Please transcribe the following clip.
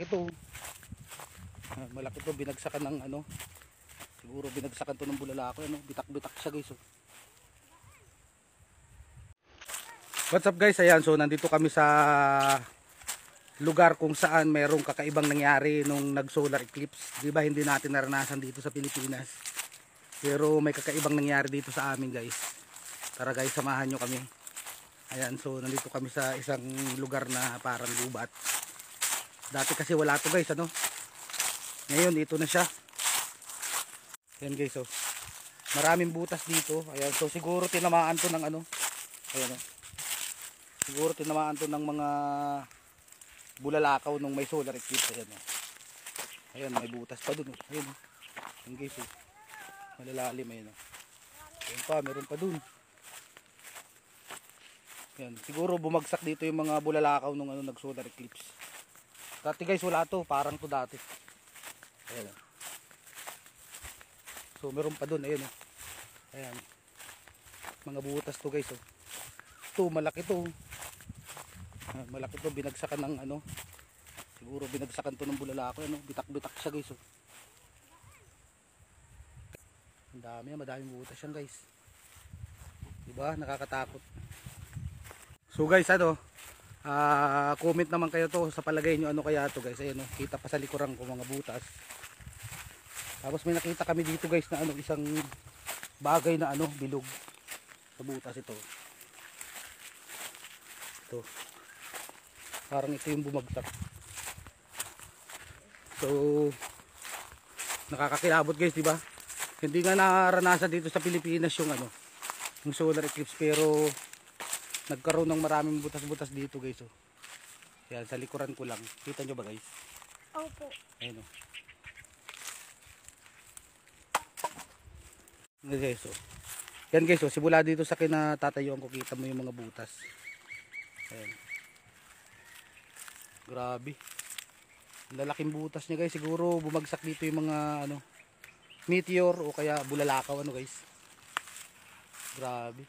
Ito, malaki to, binagsakan ng ano, siguro binagsakan to ng bulalakaw, ano, bitak-bitak siya guys. Oh. What's up guys, ayan, so nandito kami sa lugar kung saan merong kakaibang nangyari nung nag-solar eclipse. Di ba hindi natin naranasan dito sa Pilipinas, pero may kakaibang nangyari dito sa amin guys. Tara guys, samahan nyo kami. Ayan, so nandito kami sa isang lugar na parang gubat. Dati kasi wala to guys, ano. Ngayon dito na siya. Ayan guys, oh. Maraming butas dito. Ayan, so siguro tinamaan to ng ano. Ayan, oh. Siguro tinamaan to ng mga bulalakaw nung may solar eclipse. Ayan, oh. Ayan, may butas pa dun, oh. Ayan, oh. Ayan guys, oh. Malalalim, ayan, oh. Ayan pa, meron pa dun. Ayan, siguro bumagsak dito yung mga bulalakaw nung ano, nag solar eclipse. Dati guys wala to, parang to dati. Ayan. So meron pa dun, ayan. Ayan. Mga butas to guys. Ito, malaki to. Malaki to, binagsakan ng ano. Siguro binagsakan to ng bulalakaw, ano. Bitak-bitak siya guys. Ang dami, madaming butas yan guys. Diba? Nakakatakot. So guys, ano, comment naman kayo to sa palagay nyo, ano kaya to guys. Ayan, kita pa sa likuran ko mga butas. Tapos may nakita kami dito guys na ano, isang bagay na ano, bilog sa butas. Ito parang ito yung bumagsak. So nakakakilabot guys, diba? Hindi nga naranasan dito sa Pilipinas yung ano, yung solar eclipse, pero nagkaroon ng maraming butas-butas dito guys. Yan, sa likuran ko lang. Kita nyo ba guys? Opo. Ayun, Yan guys, yan guys, simula dito sa kinatatayuan ko, kita mo yung mga butas. Ayan. Grabe. Lalaking butas niya guys. Siguro bumagsak dito yung mga ano, meteor o kaya bulalakaw, ano guys. Grabe.